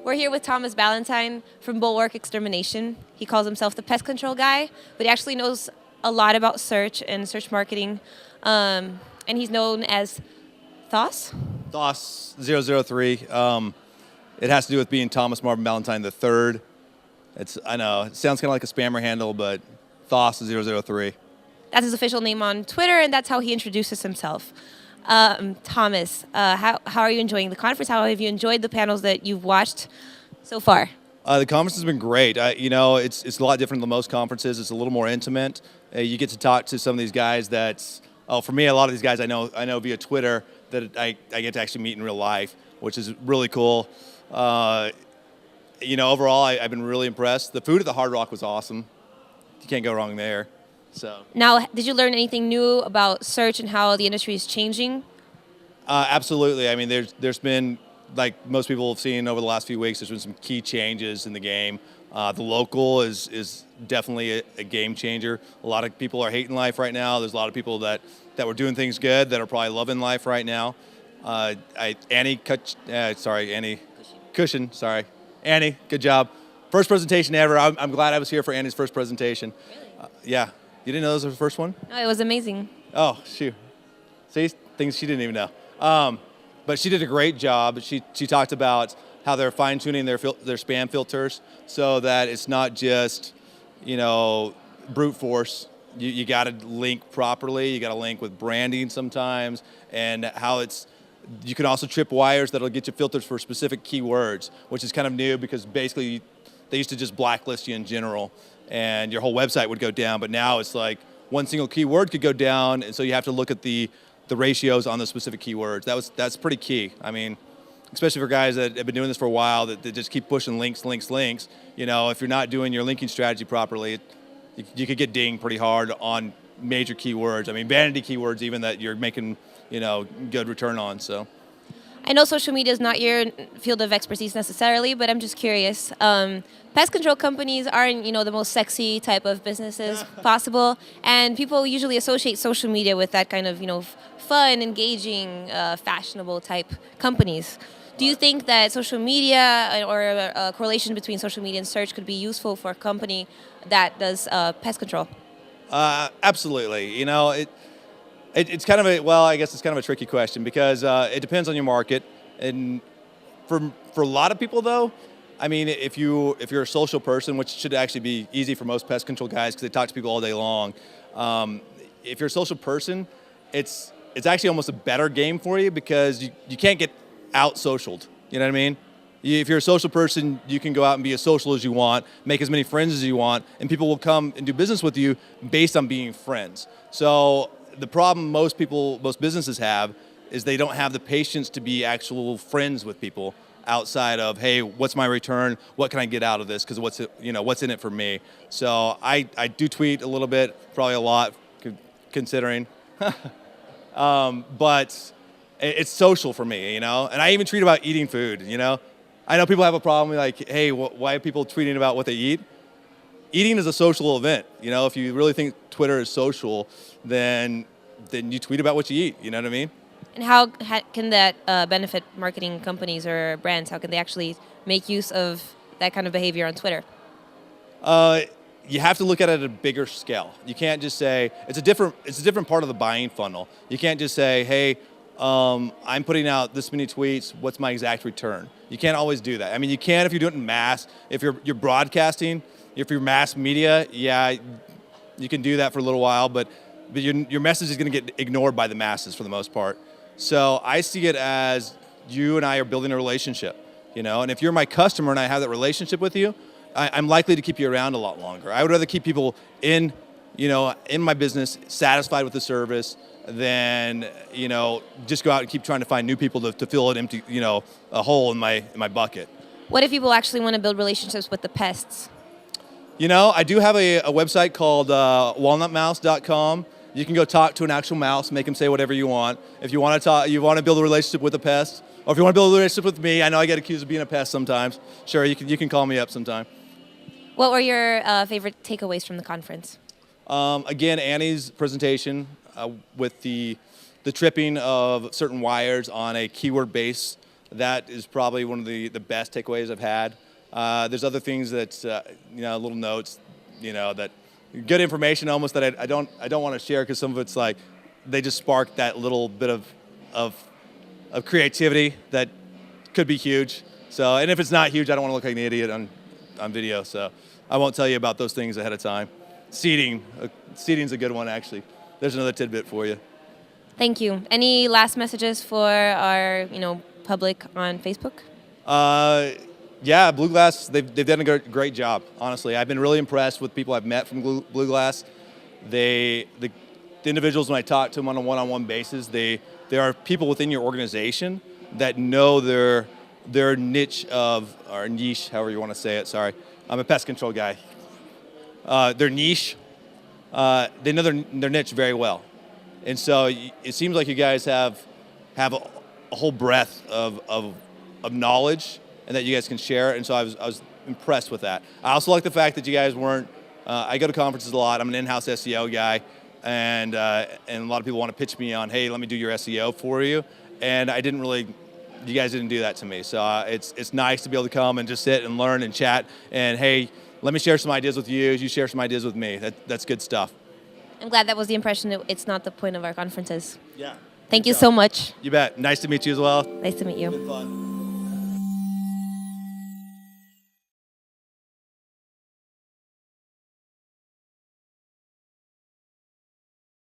We're here with Thomas Ballantyne from Bulwark Extermination. He calls himself the pest control guy, but he actually knows a lot about search and search marketing. And he's known as Thos? Thos003. It has to do with being Thomas Marvin Ballantyne III. I know, it sounds kind of like a spammer handle, but Thos003. That's his official name on Twitter, and that's how he introduces himself. Thomas, how are you enjoying the conference? How have you enjoyed the panels that you've watched so far? The conference has been great. It's a lot different than most conferences. It's a little more intimate. You get to talk to some of these guys for me, a lot of these guys I know via Twitter that I get to actually meet in real life, which is really cool. Overall, I've been really impressed. The food at the Hard Rock was awesome. You can't go wrong there. So now, did you learn anything new about search and how the industry is changing? Absolutely. I mean, there's been, like most people have seen over the last few weeks, there's been some key changes in the game. The local is definitely a game changer. A lot of people are hating life right now. There's a lot of people that were doing things good that are probably loving life right now. Annie Cushion, Annie, good job. First presentation ever. I'm glad I was here for Annie's first presentation. Really? Yeah. You didn't know this was the first one? No, it was amazing. Oh, shoot. See, things she didn't even know. But she did a great job. She talked about how they're fine-tuning their spam filters so that it's not just, brute force. You got to link properly. You got to link with branding sometimes, and how you can also trip wires that'll get you filters for specific keywords, which is kind of new because basically they used to just blacklist you in general, and your whole website would go down. But now it's like one single keyword could go down, and so you have to look at the ratios on the specific keywords. That's pretty key. I mean, especially for guys that have been doing this for a while that just keep pushing links. If you're not doing your linking strategy properly, you could get dinged pretty hard on major keywords. I mean, vanity keywords even that you're making, good return on. So I know social media is not your field of expertise necessarily, but I'm just curious. Pest control companies aren't, the most sexy type of businesses possible, and people usually associate social media with that kind of, fun, engaging, fashionable type companies. Do you think that social media or a correlation between social media and search could be useful for a company that does pest control? Absolutely. It's kind of I guess it's kind of a tricky question because it depends on your market. And for a lot of people though, I mean, if you're a social person, which should actually be easy for most pest control guys because they talk to people all day long. If you're a social person, it's actually almost a better game for you because you can't get out-socialed. You know what I mean? If you're a social person, you can go out and be as social as you want, make as many friends as you want, and people will come and do business with you based on being friends. So the problem most businesses have is they don't have the patience to be actual friends with people outside of, hey, what's my return? What can I get out of this? Because what's in it for me? So I do tweet a little bit, probably a lot, considering. But it's social for me, and I even tweet about eating food, I know people have a problem like, hey, why are people tweeting about what they eat? Eating is a social event, if you really think Twitter is social, then you tweet about what you eat, you know what I mean? And how can that benefit marketing companies or brands? How can they actually make use of that kind of behavior on Twitter? You have to look at it at a bigger scale. You can't just say, it's a different part of the buying funnel. You can't just say, hey, I'm putting out this many tweets, what's my exact return? You can't always do that. I mean, you can if you do it in mass. If you're broadcasting, if you're mass media, yeah, you can do that for a little while, but your message is going to get ignored by the masses for the most part. So I see it as you and I are building a relationship, and if you're my customer and I have that relationship with you, I'm likely to keep you around a lot longer. I would rather keep people in my business, satisfied with the service, than just go out and keep trying to find new people to fill an empty a hole in my bucket. What if people actually want to build relationships with the pests? I do have a website called walnutmouse.com. You can go talk to an actual mouse, make them say whatever you want. If you want to build a relationship with a pest, or if you want to build a relationship with me, I know I get accused of being a pest sometimes. Sure, you can call me up sometime. What were your favorite takeaways from the conference? Again, Annie's presentation with the tripping of certain wires on a keyword base That is probably one of the best takeaways I've had. There's other things that, little notes, that good information almost that I don't want to share because some of it's like they just spark that little bit of creativity that could be huge. So, and if it's not huge, I don't want to look like an idiot on video. So I won't tell you about those things ahead of time. Seating's a good one, actually. There's another tidbit for you. Thank you. Any last messages for our, public on Facebook? Yeah, BlueGlass, they've done a great job, honestly. I've been really impressed with people I've met from BlueGlass. The individuals, when I talk to them on a one-on-one basis, there are people within your organization that know their niche or niche, however you want to say it, sorry. I'm a pest control guy. Their niche, they know their niche very well. And so it seems like you guys have a whole breadth of knowledge and that you guys can share. And so I was impressed with that. I also like the fact that you guys weren't, I go to conferences a lot. I'm an in-house SEO guy. And a lot of people want to pitch me on, hey, let me do your SEO for you. And you guys didn't do that to me. So it's nice to be able to come and just sit and learn and chat. And hey, let me share some ideas with you. You share some ideas with me. That's good stuff. I'm glad that was the impression that it's not the point of our conferences. Yeah. Thank you so much. You bet. Nice to meet you as well. Nice to meet you. Been fun.